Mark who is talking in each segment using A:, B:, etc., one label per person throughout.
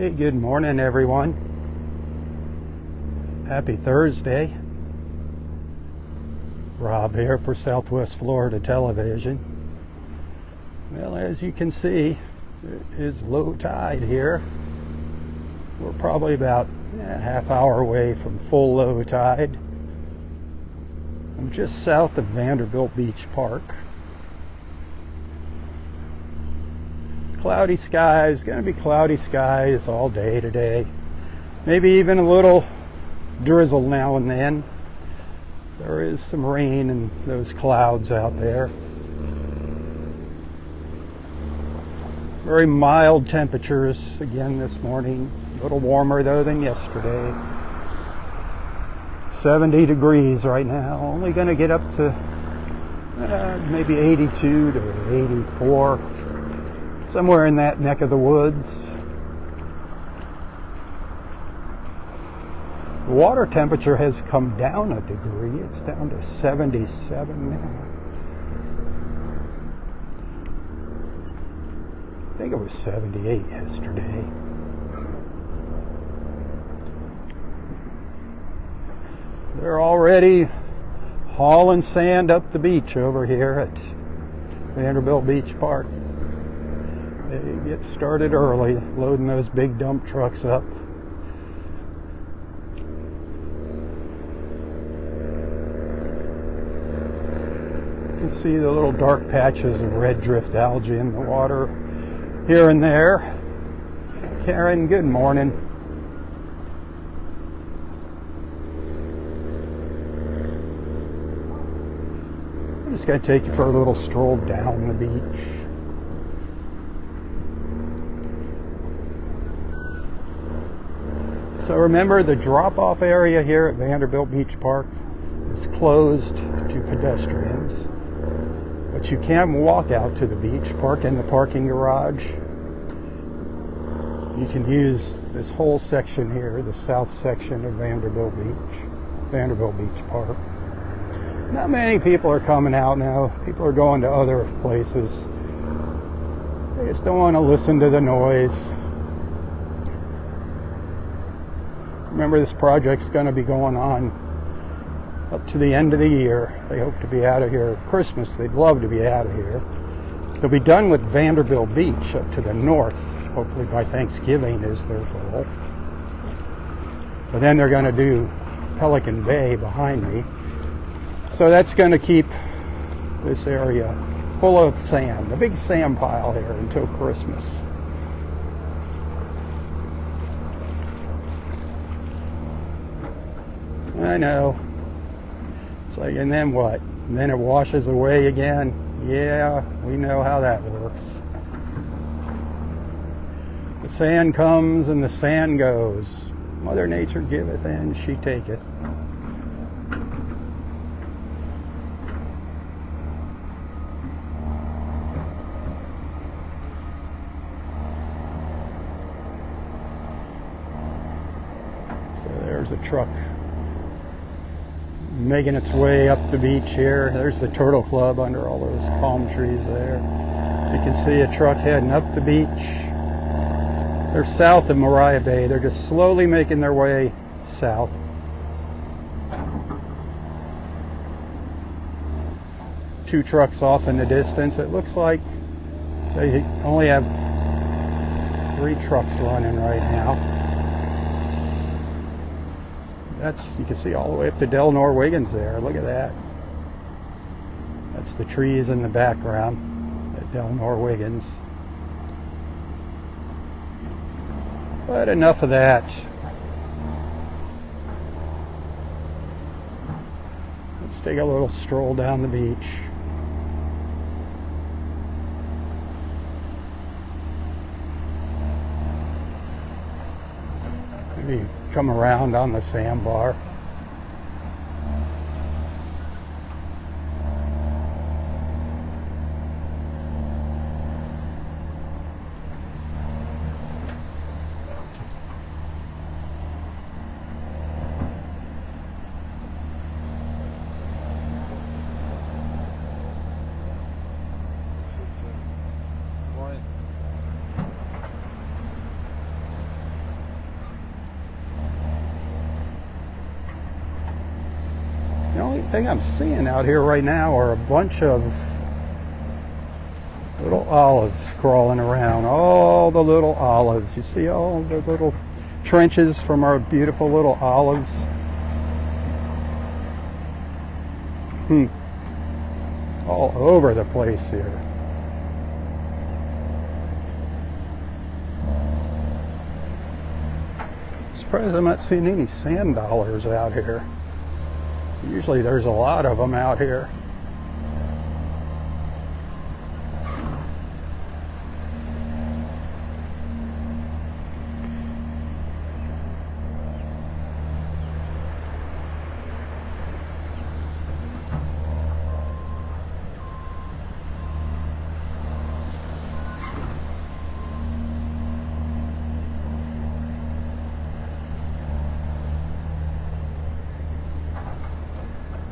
A: Hey, good morning, everyone. Happy Thursday. Rob here for Southwest Florida Television. Well, as you can see, it is low tide here. We're probably about a half hour away from full low tide. I'm just south of Vanderbilt Beach Park. Cloudy skies, going to be cloudy skies all day today. Maybe even a little drizzle now and then. There is some rain and those clouds out there. Very mild temperatures again this morning. A little warmer though than yesterday. 70 degrees right now. Only going to get up to maybe 82 to 84. Somewhere in that neck of the woods. The water temperature has come down a degree. It's down to 77 now. I think it was 78 yesterday. They're already hauling sand up the beach over here at Vanderbilt Beach Park. They get started early, loading those big dump trucks up. You can see the little dark patches of red drift algae in the water here and there. Karen, good morning. I'm just going to take you for a little stroll down the beach. So remember, the drop-off area here at Vanderbilt Beach Park is closed to pedestrians. But you can walk out to the beach, park in the parking garage. You can use this whole section here, the south section of Vanderbilt Beach Park. Not many people are coming out now. People are going to other places. They just don't want to listen to the noise. Remember, this project's going to be going on up to the end of the year. They hope to be out of here at Christmas. They'd love to be out of here. They'll be done with Vanderbilt Beach up to the north. Hopefully by Thanksgiving is their goal. But then they're going to do Pelican Bay behind me. So that's going to keep this area full of sand, a big sand pile here until Christmas. I know. It's like, and then what? And then it washes away again. Yeah, we know how that works. The sand comes and the sand goes. Mother Nature giveth and she taketh. So there's a truck making its way up the beach here. There's the Turtle Club under all those palm trees there. You can see a truck heading up the beach. They're south of Mariah Bay. They're just slowly making their way south. Two trucks off in the distance. It looks like they only have 3 trucks running right now. You can see all the way up to Delnor-Wiggins there. Look at that. That's the trees in the background at Delnor-Wiggins. But enough of that. Let's take a little stroll down the beach. Maybe come around on the sandbar. thing I'm seeing out here right now are a bunch of little olives crawling around. All the little olives. You see all the little trenches from our beautiful little olives? All over the place here. Surprised I'm not seeing any sand dollars out here. Usually there's a lot of them out here.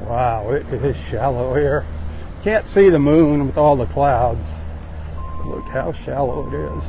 A: Wow, it is shallow here. Can't see the moon with all the clouds. Look how shallow it is.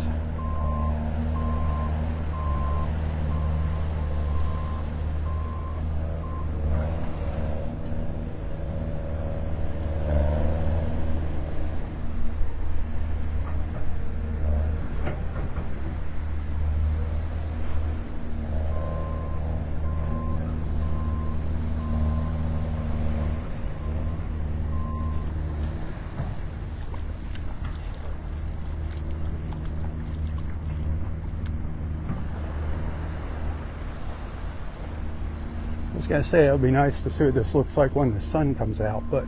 A: I was going to say it would be nice to see what this looks like when the sun comes out, but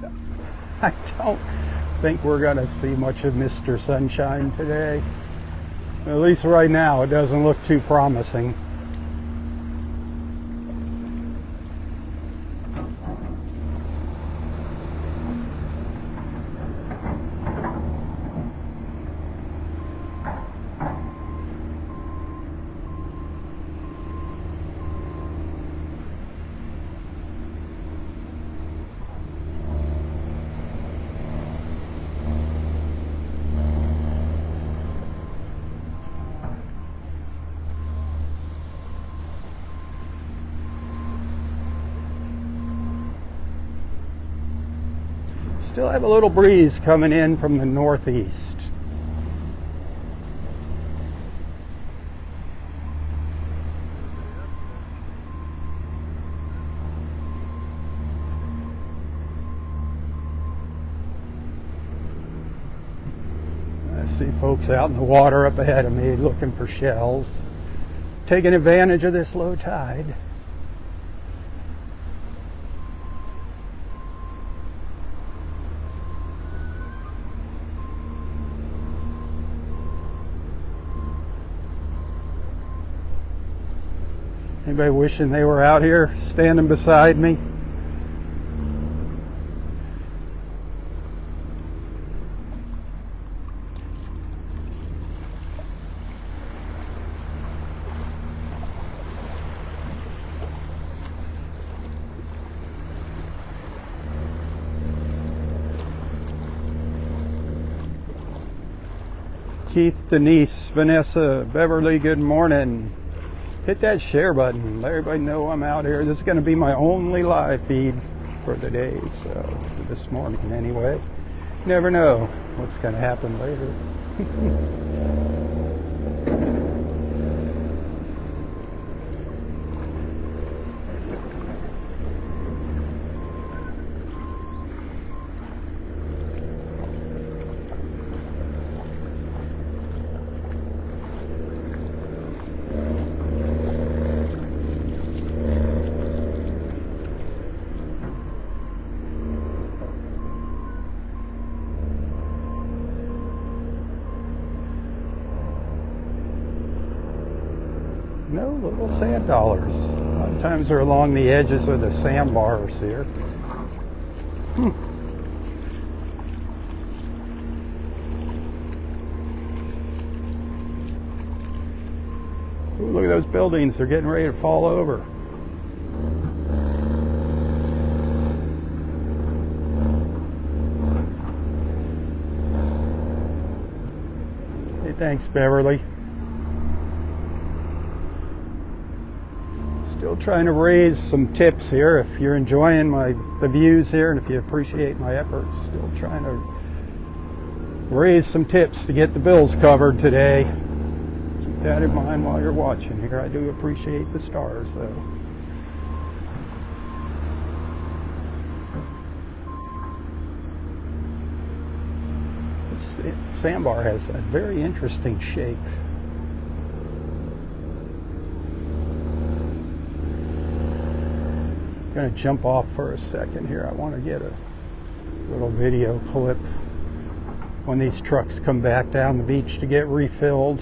A: I don't think we're going to see much of Mr. Sunshine today. At least right now it doesn't look too promising. Still have a little breeze coming in from the northeast. I see folks out in the water up ahead of me looking for shells, taking advantage of this low tide. Anybody wishing they were out here standing beside me? Keith, Denise, Vanessa, Beverly, good morning. Hit that share button. Let everybody know I'm out here. This is going to be my only live feed for the day, so for this morning anyway. Never know what's going to happen later. No little sand dollars. A lot of times they're along the edges of the sandbars here. Ooh, look at those buildings. They're getting ready to fall over. Hey, thanks, Beverly. Still Still trying to raise some tips here. If you're enjoying the views here, and if you appreciate my efforts, still trying to raise some tips to get the bills covered today. Keep that in mind while you're watching here. I do appreciate the stars, though. This sandbar has a very interesting shape. I'm going to jump off for a second here. I want to get a little video clip when these trucks come back down the beach to get refilled.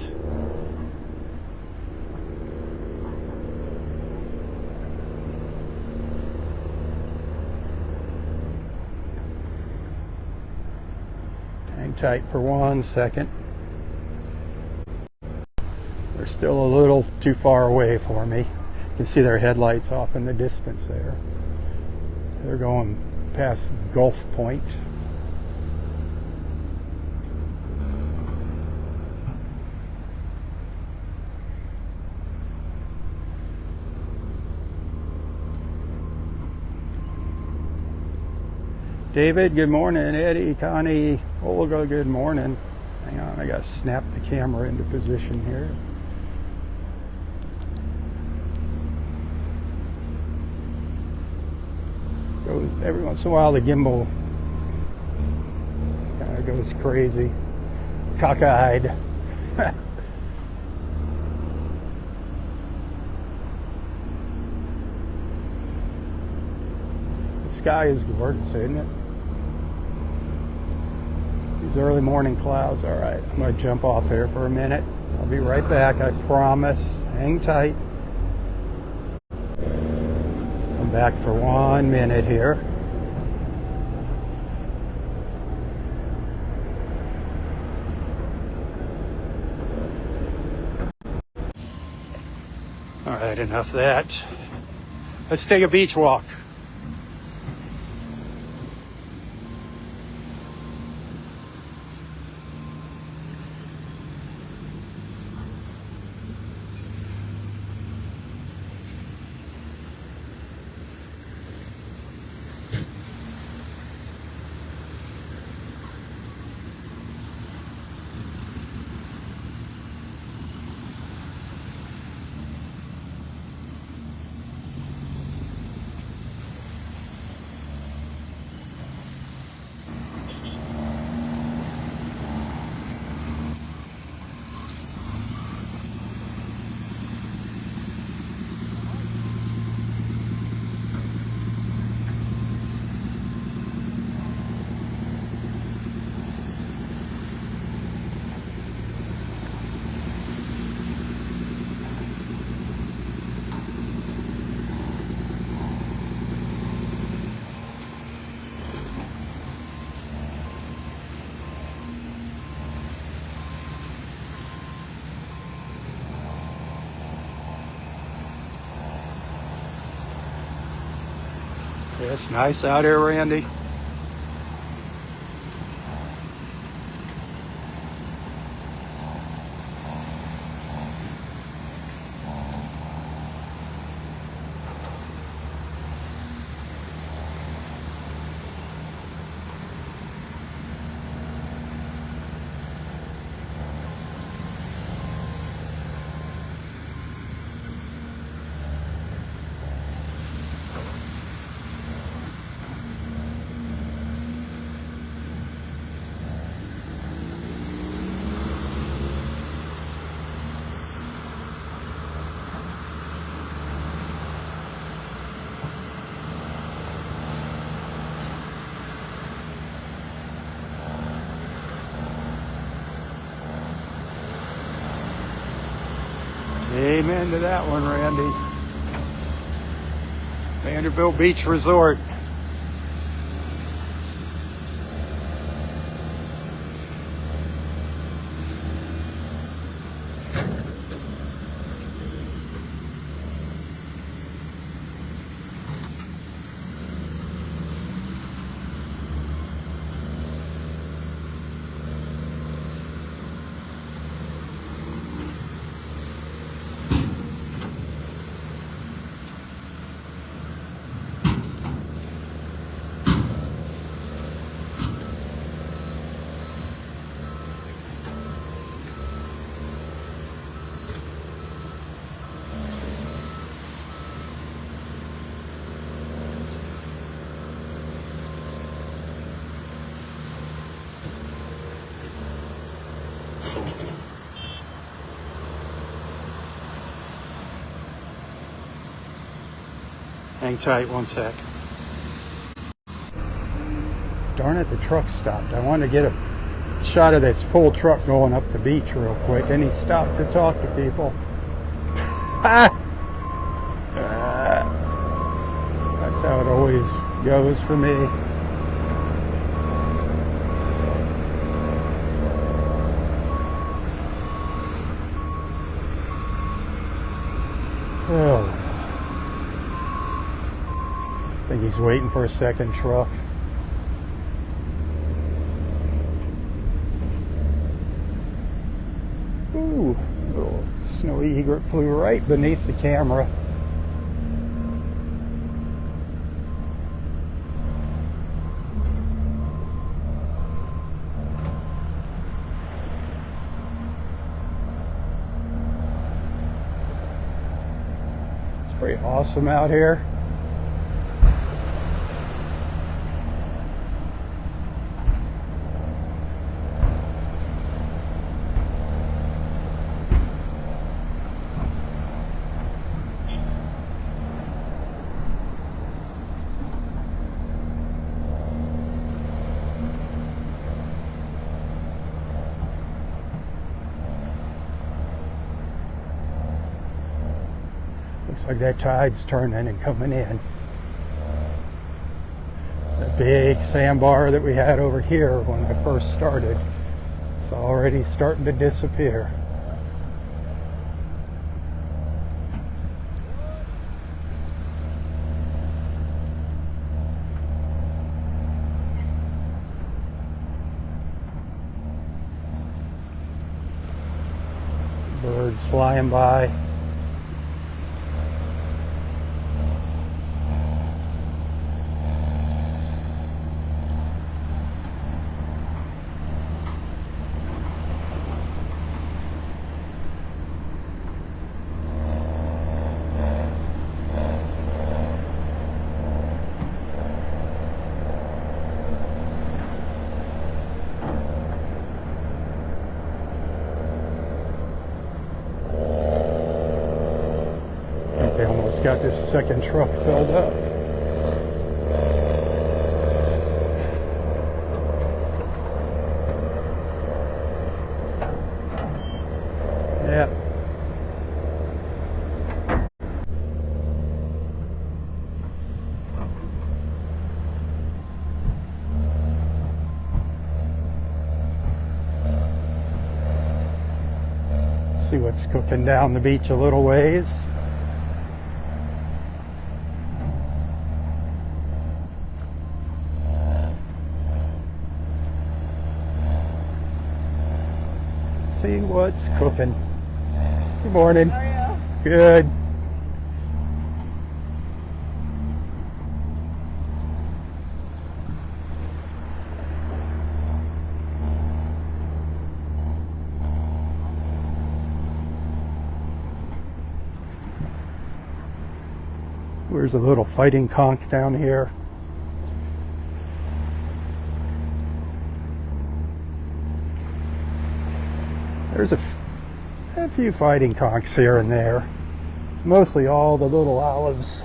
A: Hang tight for 1 second. They're still a little too far away for me. You can see their headlights off in the distance there. They're going past Gulf Point. David, good morning. Eddie, Connie, Olga, good morning. Hang on, I gotta snap the camera into position here. Every once in a while the gimbal kind of goes crazy, cockeyed. The sky is gorgeous, isn't it? These early morning clouds. All right, I'm going to jump off here for a minute. I'll be right back, I promise. Hang tight. I'm back for 1 minute here. All right, enough of that. Let's take a beach walk. Yeah, it's nice out here, Randy. Amen to that one, Randy. Vanderbilt Beach Resort. Hang tight one sec. Darn it, the truck stopped. I wanted to get a shot of this full truck going up the beach real quick, and he stopped to talk to people. That's how it always goes for me. Oh. I think he's waiting for a second truck. Ooh, a little snowy egret flew right beneath the camera. It's pretty awesome out here. Looks like that tide's turning and coming in. The big sandbar that we had over here when I first started, it's already starting to disappear. Birds flying by. They almost got this second truck filled up. Yeah. See what's cooking down the beach a little ways. See what's cooking. Good morning.
B: How are you?
A: Good. There's a little fighting conch down here. There's a few fighting conchs here and there. It's mostly all the little olives.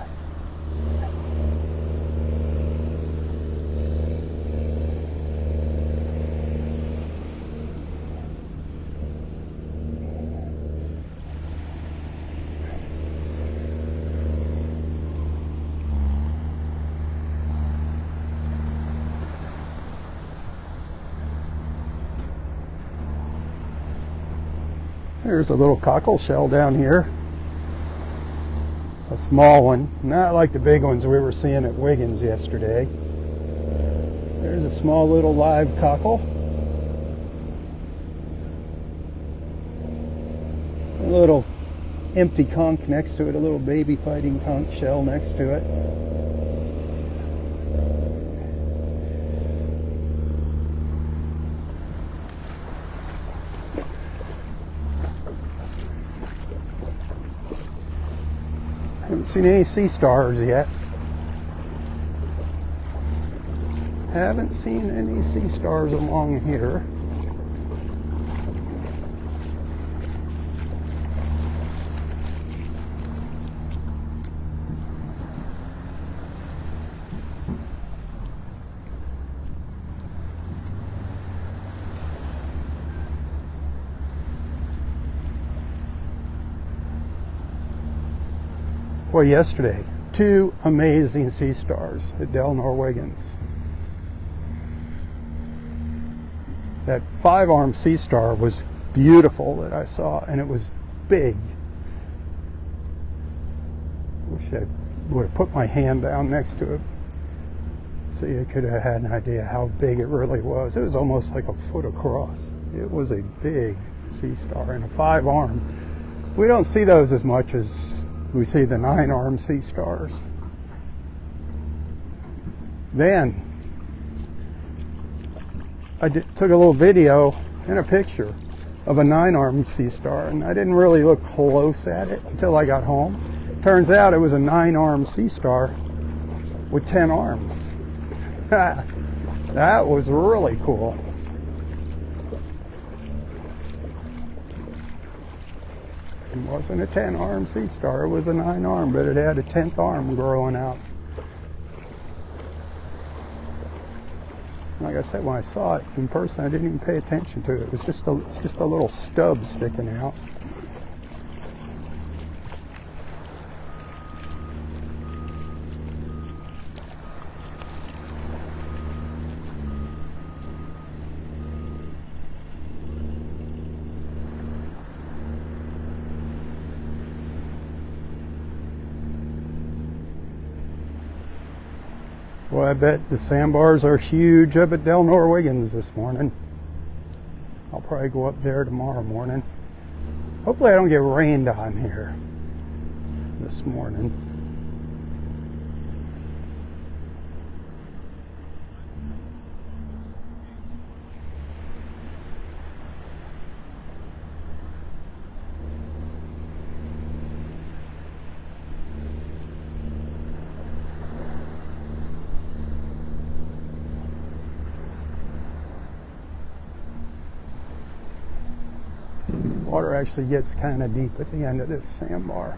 A: There's a little cockle shell down here. A small one, not like the big ones we were seeing at Wiggins yesterday. There's a small little live cockle. A little empty conch next to it, a little baby fighting conch shell next to it. Haven't seen any sea stars yet. Haven't seen any sea stars along here. Well, yesterday, 2 amazing sea stars at Delnor-Wiggins. That 5-armed sea star was beautiful that I saw, and it was big. Wish I would have put my hand down next to it so you could have had an idea how big it really was. It was almost like a foot across. It was a big sea star, and a 5-arm. We don't see those as much as we see the 9-armed sea stars. Then I took a little video and a picture of a 9-armed sea star, and I didn't really look close at it until I got home. Turns out it was a 9-armed sea star with 10 arms. That was really cool. It wasn't a 10-armed sea star, it was a 9-arm, but it had a 10th arm growing out. Like I said, when I saw it in person, I didn't even pay attention to it. It's just a little stub sticking out. Well, I bet the sandbars are huge up at Delnor-Wiggins this morning. I'll probably go up there tomorrow morning. Hopefully I don't get rained on here this morning. Water actually gets kind of deep at the end of this sandbar.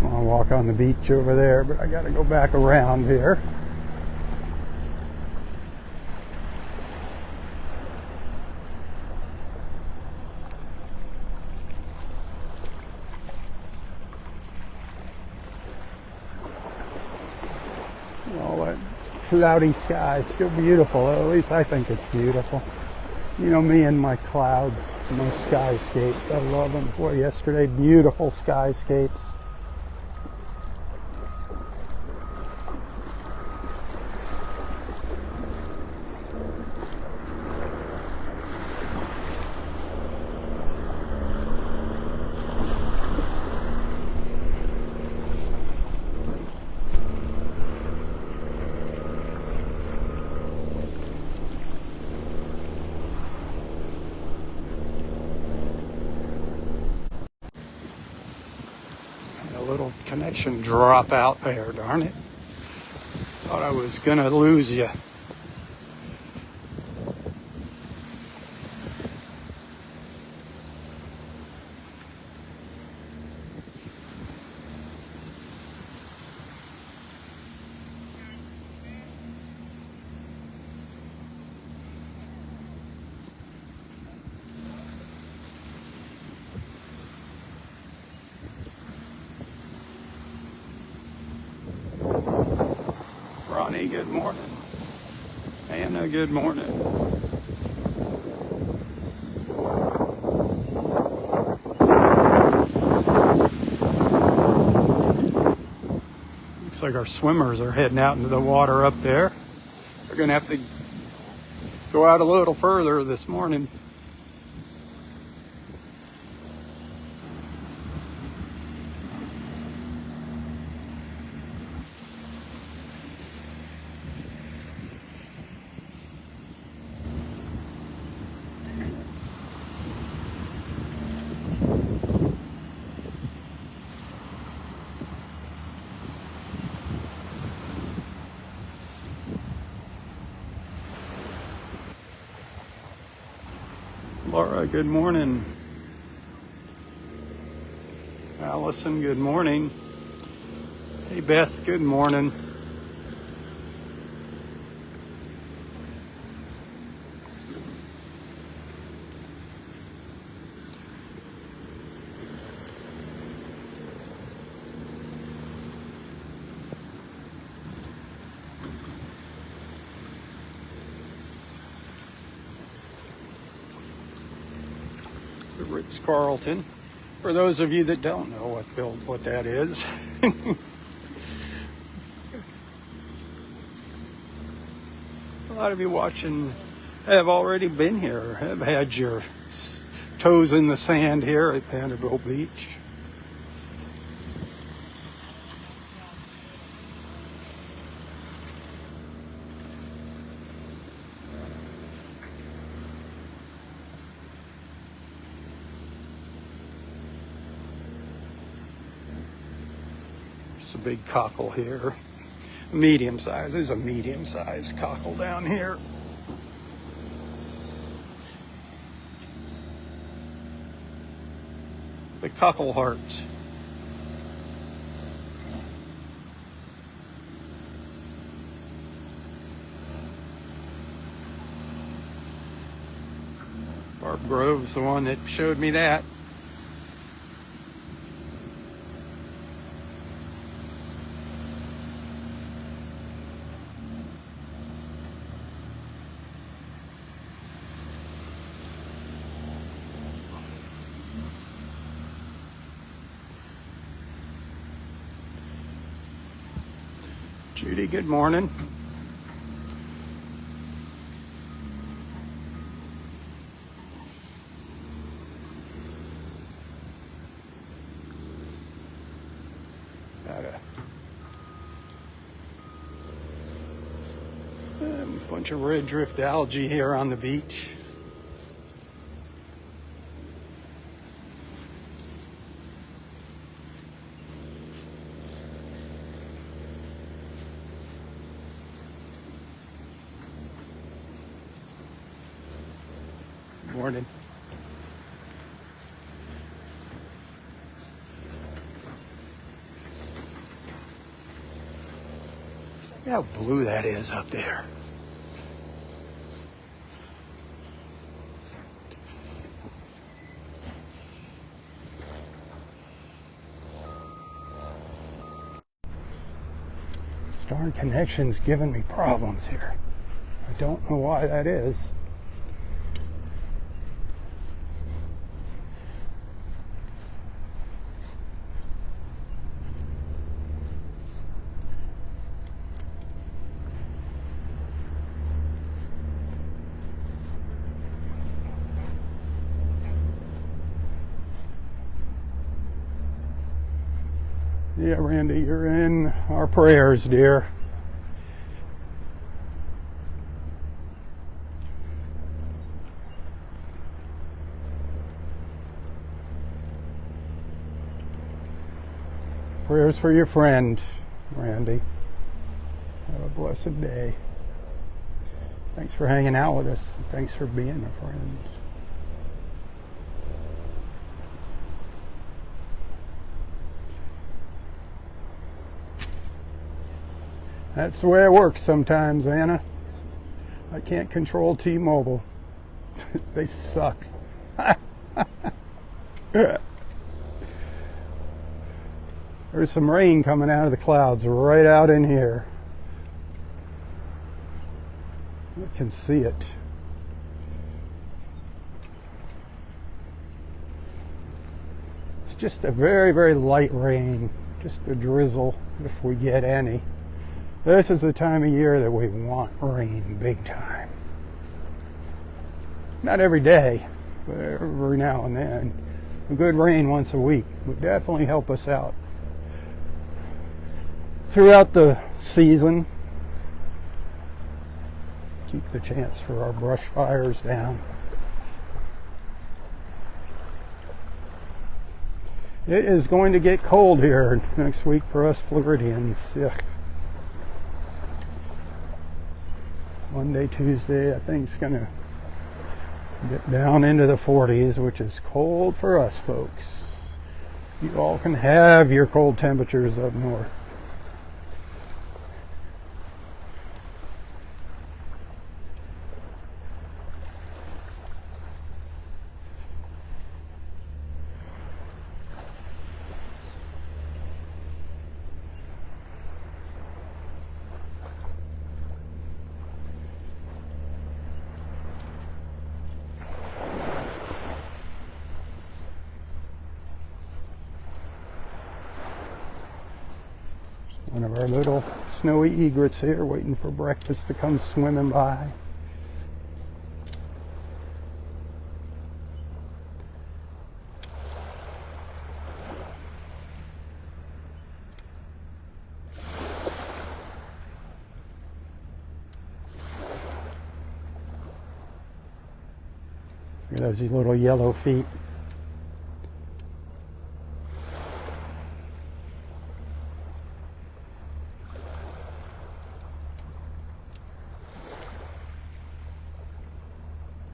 A: I'll walk on the beach over there, but I got to go back around here. All that cloudy sky is still beautiful. At least I think it's beautiful. You know me and my clouds, my skyscapes. I love them. Boy, yesterday, beautiful skyscapes. Little connection drop out there, darn it. Thought I was gonna lose you. Ronnie, good morning. Anna, good morning. Looks like our swimmers are heading out into the water up there. They're gonna have to go out a little further this morning. Laura, good morning. Allison, good morning. Hey Beth, good morning. The Ritz-Carlton. For those of you that don't know what that is. A lot of you watching have already been here, have had your toes in the sand here at Vanderbilt Beach. There's a big cockle here. Medium size. There's a medium sized cockle down here. The cockle heart. Barb Grove's the one that showed me that. Judy, good morning. Got a bunch of red drift algae here on the beach. Morning. Look how blue that is up there. Star Connection's giving me problems here. I don't know why that is. Yeah, Randy, you're in our prayers, dear. Prayers for your friend, Randy. Have a blessed day. Thanks for hanging out with us. Thanks for being a friend. That's the way it works sometimes, Anna. I can't control T-Mobile. They suck. There's some rain coming out of the clouds right out in here. I can see it. It's just a very, very light rain. Just a drizzle if we get any. This is the time of year that we want rain big time. Not every day, but every now and then. A good rain once a week would definitely help us out. Throughout the season, keep the chance for our brush fires down. It is going to get cold here next week for us Floridians. Ugh. Monday, Tuesday, I think it's going to Get down into the 40s, which is cold for us folks. You all can have your cold temperatures up north. One of our little snowy egrets here waiting for breakfast to come swimming by. Look at those little yellow feet.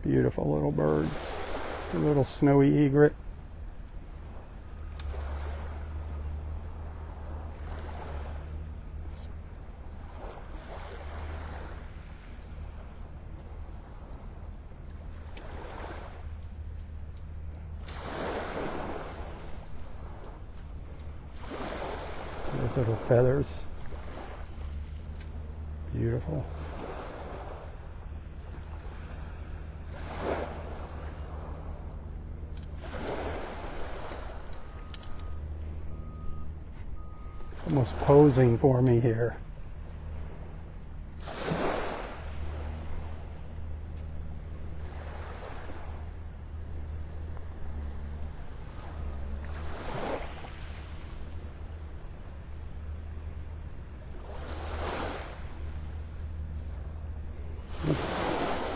A: Beautiful little birds. A little snowy egret. Those little feathers. Beautiful. Almost posing for me here.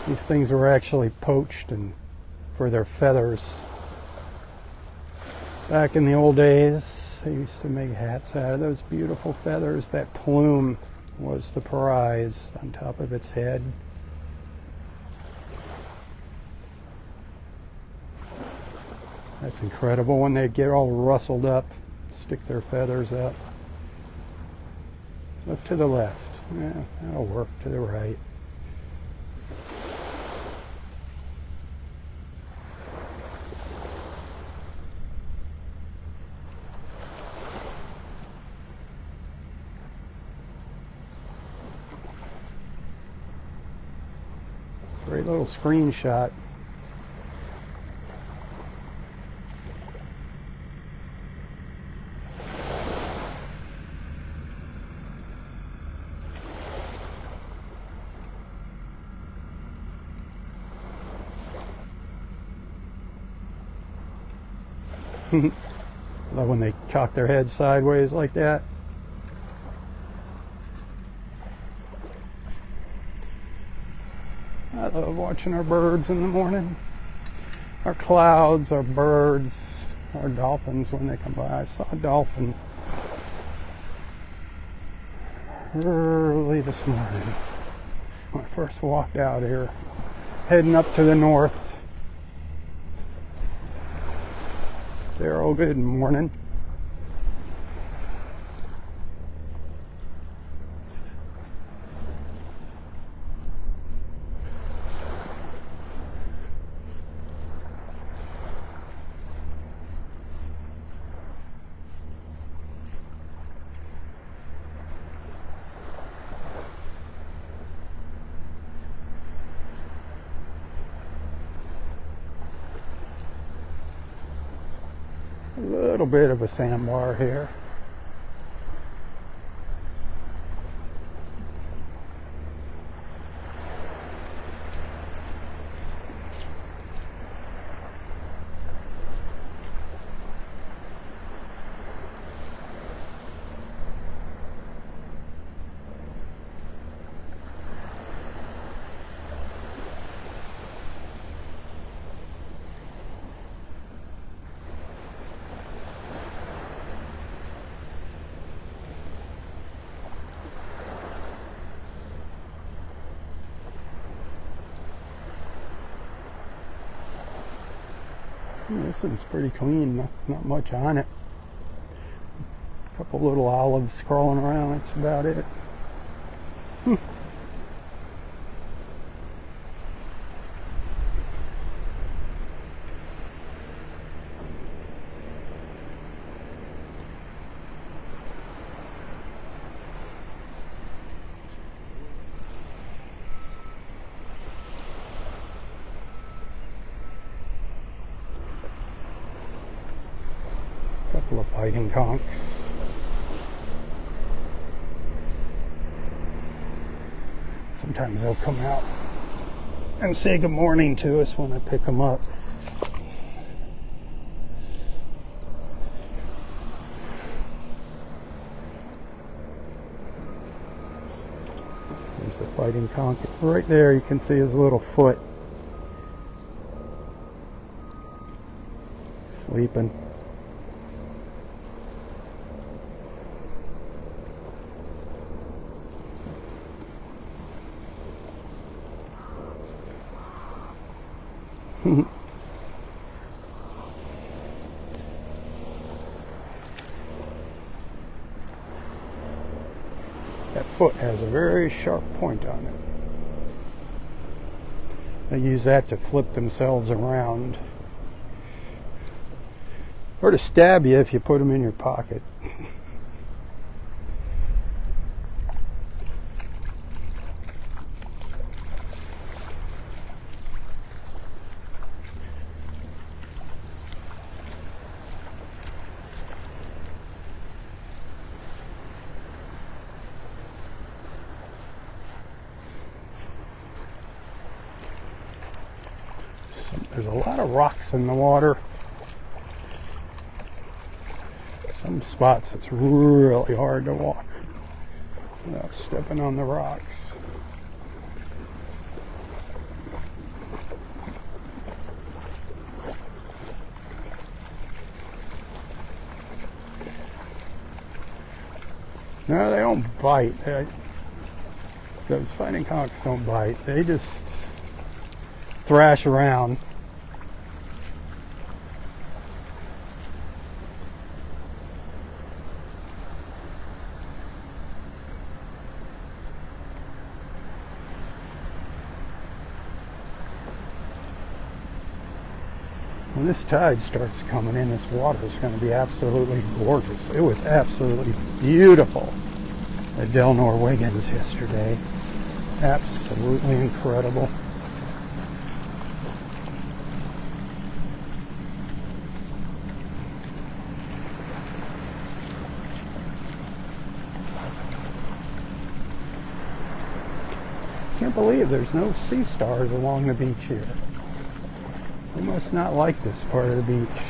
A: These things were actually poached and for their feathers. Back in the old days, they used to make hats out of those beautiful feathers. That plume was the prize on top of its head. That's incredible when they get all rustled up, stick their feathers up. Look to the left. Yeah, that'll work. To the right. Great little screenshot. Love when they cock their heads sideways like that. I love watching our birds in the morning. Our clouds, our birds, our dolphins when they come by. I saw a dolphin early this morning when I first walked out here, heading up to the north. Daryl, good morning. A little bit of a sandbar here. This one's pretty clean, not much on it. A couple little olives crawling around, that's about it. Couple of fighting conchs. Sometimes they'll come out and say good morning to us when I pick them up. There's the fighting conch. Right there you can see his little foot. Sleeping. That foot has a very sharp point on it. They use that to flip themselves around, or to stab you if you put them in your pocket. There's a lot of rocks in the water. Some spots it's really hard to walk without stepping on the rocks. No, they don't bite. Those fighting conchs don't bite. They just thrash around. When this tide starts coming in, this water is going to be absolutely gorgeous. It was absolutely beautiful at Delnor-Wiggins yesterday. Absolutely incredible. Can't believe there's no sea stars along the beach here. They must not like this part of the beach.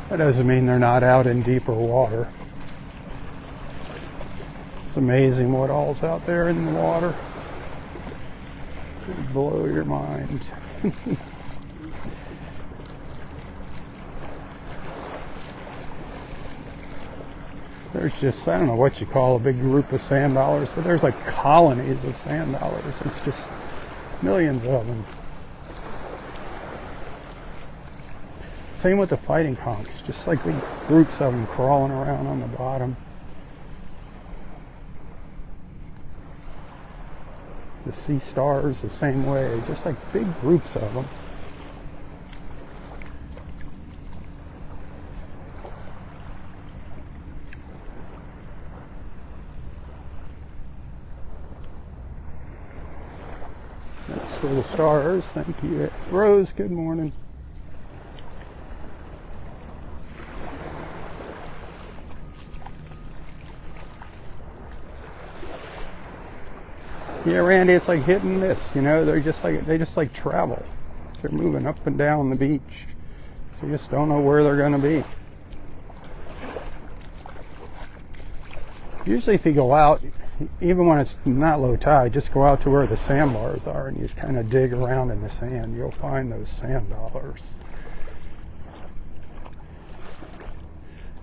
A: That doesn't mean they're not out in deeper water. It's amazing what all's out there in the water. It'll blow your mind. There's just, I don't know what you call a big group of sand dollars, but there's like colonies of sand dollars. It's just millions of them. Same with the fighting conchs, just like big groups of them crawling around on the bottom. The sea stars the same way, just like big groups of them. That's for the stars. Thank you. Rose, good morning. Yeah, Randy, it's like hit and miss, you know, they just like travel. They're moving up and down the beach. So you just don't know where they're gonna be. Usually if you go out, even when it's not low tide, just go out to where the sandbars are and you kind of dig around in the sand. You'll find those sand dollars.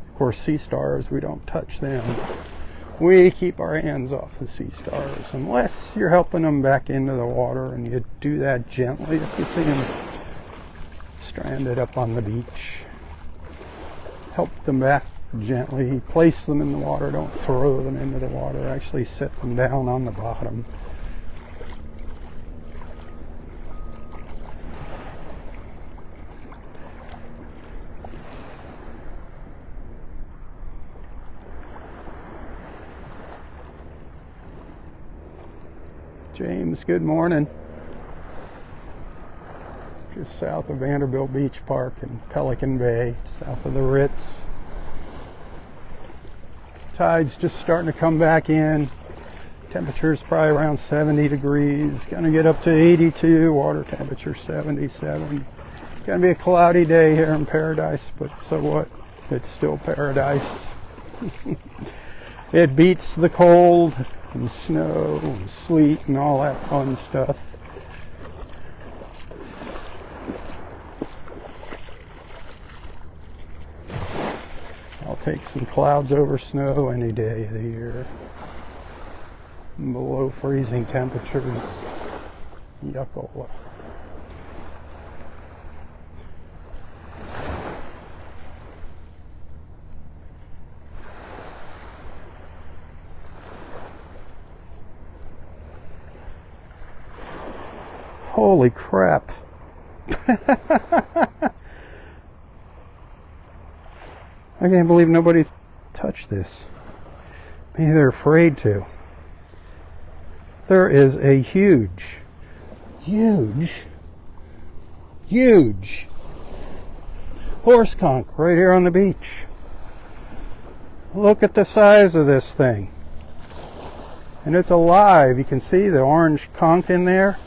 A: Of course, sea stars, we don't touch them. We keep our hands off the sea stars unless you're helping them back into the water, and you do that gently. If you see them stranded up on the beach, help them back gently, place them in the water, don't throw them into the water, actually set them down on the bottom. James, good morning. Just south of Vanderbilt Beach Park in Pelican Bay, south of the Ritz. Tide's just starting to come back in. Temperature's probably around 70 degrees. Gonna get up to 82, water temperature 77. It's gonna be a cloudy day here in paradise, but so what? It's still paradise. It beats the cold and snow and sleet and all that fun stuff. I'll take some clouds over snow any day of the year. Below freezing temperatures. Yuckola. Holy crap. I can't believe nobody's touched this. Maybe they're afraid to. There is a huge horse conch right here on the beach. Look at the size of this thing. And it's alive. You can see the orange conch in there.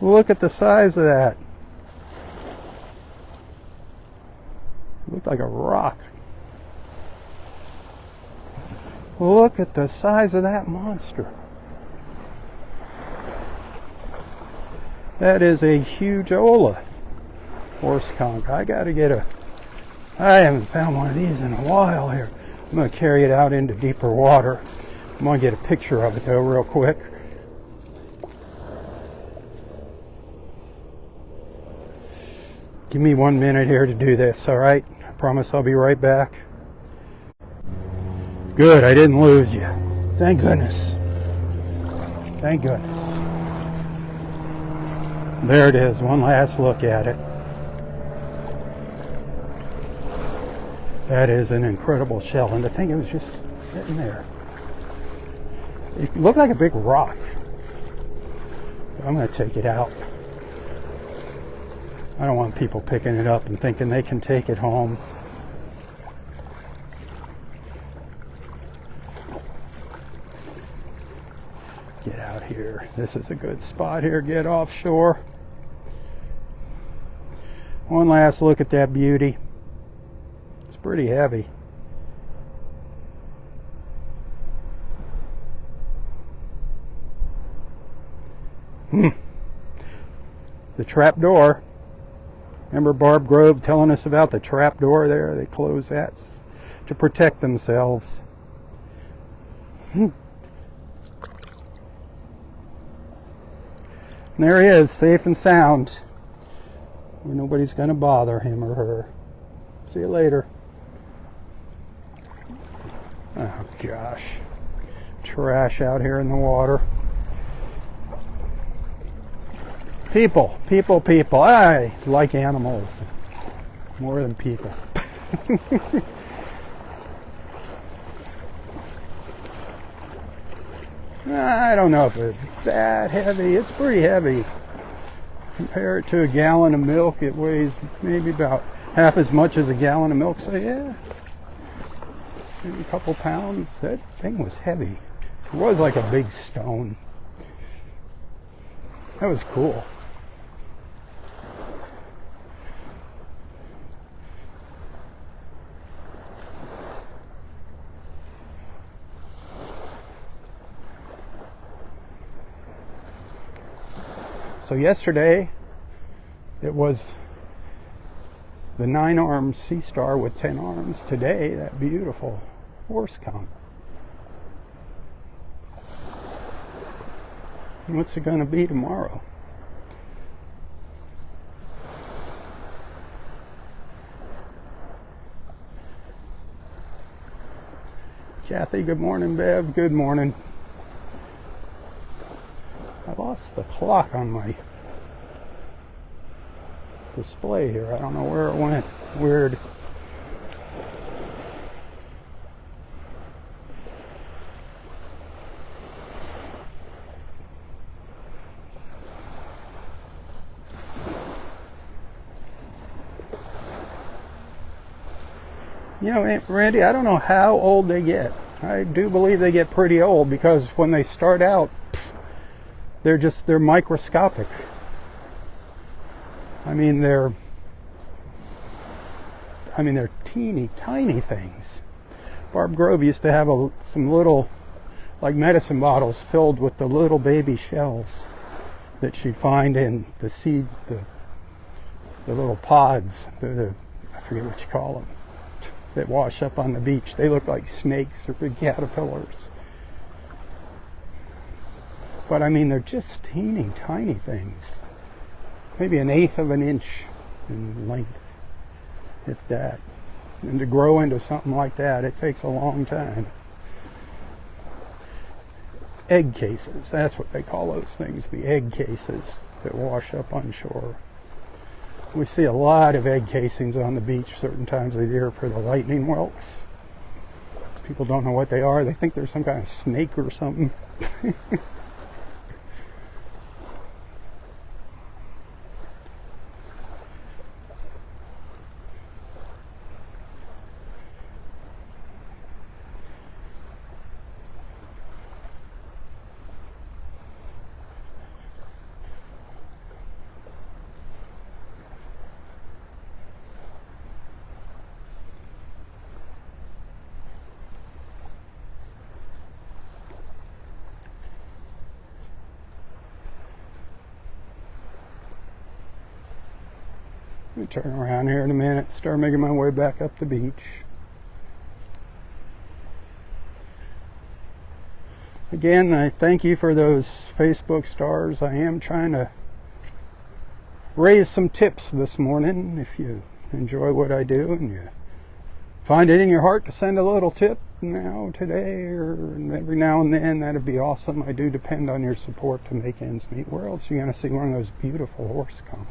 A: Look at the size of that. It looked like a rock. Look at the size of that monster. That is a huge Ola horse conch. I haven't found one of these in a while here. I'm going to carry it out into deeper water. I'm going to get a picture of it though real quick. Give me 1 minute here to do this, all right? I promise I'll be right back. Good, I didn't lose you. Thank goodness. Thank goodness. There it is, one last look at it. That is an incredible shell, and to think it was just sitting there. It looked like a big rock. I'm going to take it out. I don't want people picking it up and thinking they can take it home. Get out here. This is a good spot here. Get offshore. One last look at that beauty. It's pretty heavy. The trap door. Remember Barb Grove telling us about the trap door there? They close that to protect themselves. And there he is, safe and sound. Nobody's going to bother him or her. See you later. Oh gosh. Trash out here in the water. People. I like animals more than people. I don't know if it's that heavy. It's pretty heavy. Compare it to a gallon of milk, it weighs maybe about half as much as a gallon of milk. So yeah, maybe a couple pounds. That thing was heavy. It was like a big stone. That was cool. So yesterday, it was the 9-armed sea star with 10 arms. Today, that beautiful horse conch. What's it going to be tomorrow? Kathy, good morning. Bev, good morning. I lost the clock on my display here. I don't know where it went. Weird. You know, Randy, I don't know how old they get. I do believe they get pretty old because when they start out, they're microscopic. I mean, they're teeny tiny things. Barb Grove used to have some little, like medicine bottles filled with the little baby shells that she'd find in the seed, the little pods, I forget what you call them, that wash up on the beach. They look like snakes or big caterpillars. But I mean, they're just teeny tiny things. Maybe 1/8 of an inch in length, if that. And to grow into something like that, it takes a long time. Egg cases, that's what they call those things, the egg cases that wash up on shore. We see a lot of egg casings on the beach certain times of the year for the lightning whelks. People don't know what they are. They think they're some kind of snake or something. Let me turn around here in a minute, start making my way back up the beach. Again, I thank you for those Facebook stars. I am trying to raise some tips this morning. If you enjoy what I do and you find it in your heart to send a little tip now, today, or every now and then, that'd be awesome. I do depend on your support to make ends meet. Where else are you going to see one of those beautiful horse conchs?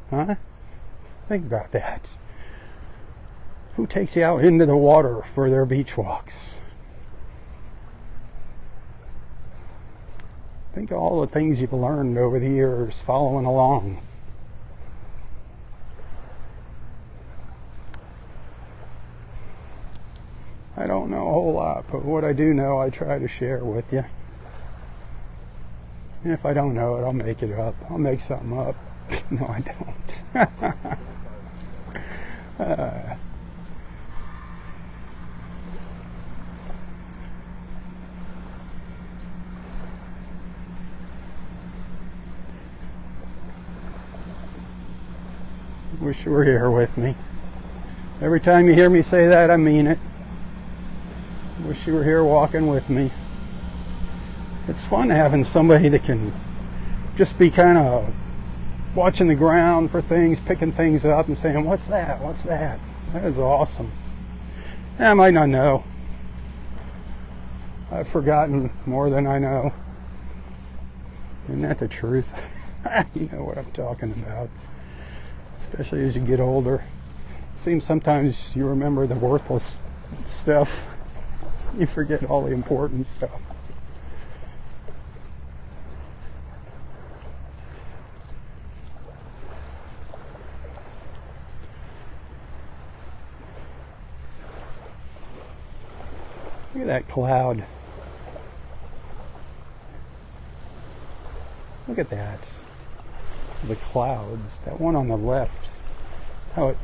A: Huh? Think about that. Who takes you out into the water for their beach walks? Think of all the things you've learned over the years following along. I don't know a whole lot, but what I do know, I try to share with you. And if I don't know it, I'll make it up. I'll make something up. No, I don't. Wish you were here with me. Every time you hear me say that, I mean it. Wish you were here walking with me. It's fun having somebody that can just be kind of watching the ground for things, picking things up and saying, what's that? What's that? That is awesome. And I might not know. I've forgotten more than I know. Isn't that the truth? You know what I'm talking about. Especially as you get older. It seems sometimes you remember the worthless stuff. You forget all the important stuff. Look at that cloud. Look at that. The clouds. That one on the left. How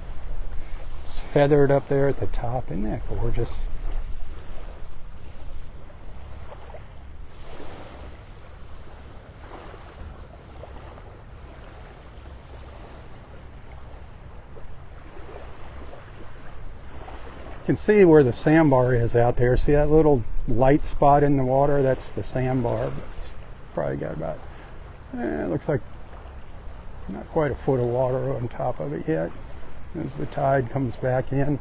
A: it's feathered up there at the top. Isn't that gorgeous? You can see where the sandbar is out there. See that little light spot in the water? That's the sandbar. It's probably got about, it looks like not quite a foot of water on top of it yet as the tide comes back in.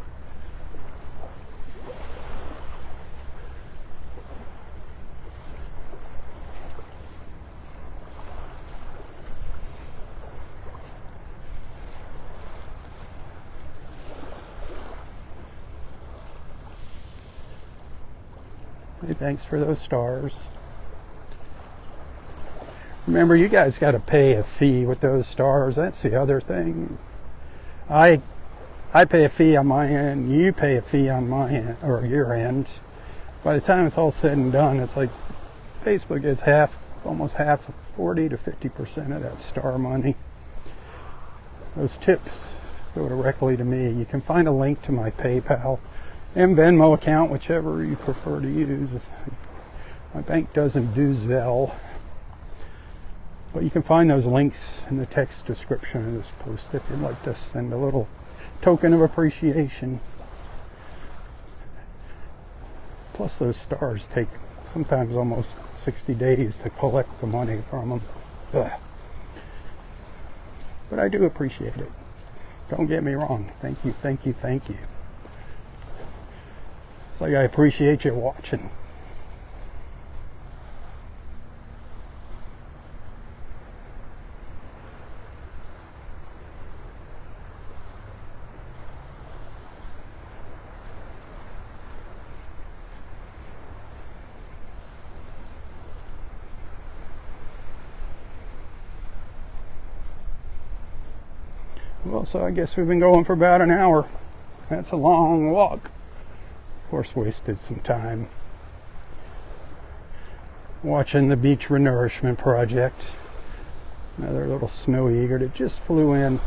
A: Hey, thanks for those stars. Remember, you guys got to pay a fee with those stars. That's the other thing. I pay a fee on my end. You pay a fee on my end, or your end. By the time it's all said and done, it's like Facebook gets almost half, 40 to 50% of that star money. Those tips go directly to me. You can find a link to my PayPal and Venmo account, whichever you prefer to use. My bank doesn't do Zelle, but you can find those links in the text description of this post if you'd like to send a little token of appreciation. Plus, those stars take sometimes almost 60 days to collect the money from them. Ugh. But I do appreciate it. Don't get me wrong. Thank you, thank you, thank you. It's like I appreciate you watching. Well, so I guess we've been going for about an hour. That's a long walk. Of course, wasted some time watching the beach renourishment project. Another little snow egret. It just flew in.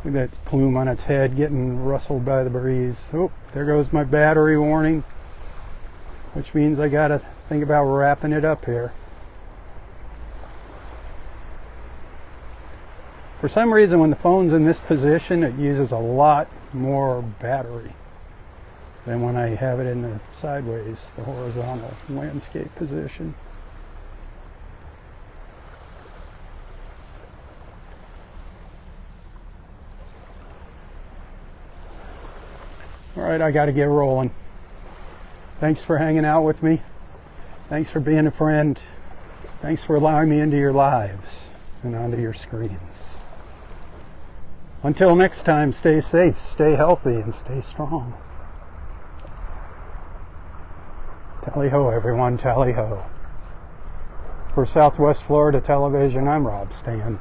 A: Look at that plume on its head getting rustled by the breeze. Oh, there goes my battery warning, which means I gotta think about wrapping it up here. For some reason, when the phone's in this position, it uses a lot more battery than when I have it in the sideways, the horizontal landscape position. All right, I got to get rolling. Thanks for hanging out with me. Thanks for being a friend. Thanks for allowing me into your lives and onto your screens. Until next time, stay safe, stay healthy, and stay strong. Tally-ho, everyone, tally-ho. For Southwest Florida Television, I'm Robb Stan.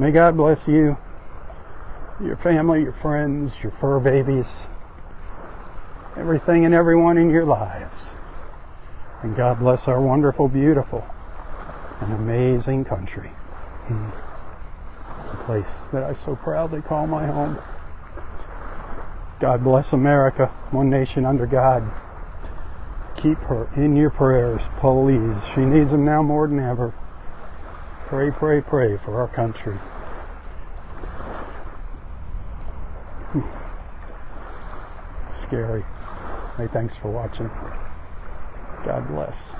A: May God bless you, your family, your friends, your fur babies, everything and everyone in your lives. And God bless our wonderful, beautiful, and amazing country. The place that I so proudly call my home. God bless America, one nation under God. Keep her in your prayers, please. She needs them now more than ever. Pray, pray, pray for our country. Scary. Hey, thanks for watching. God bless.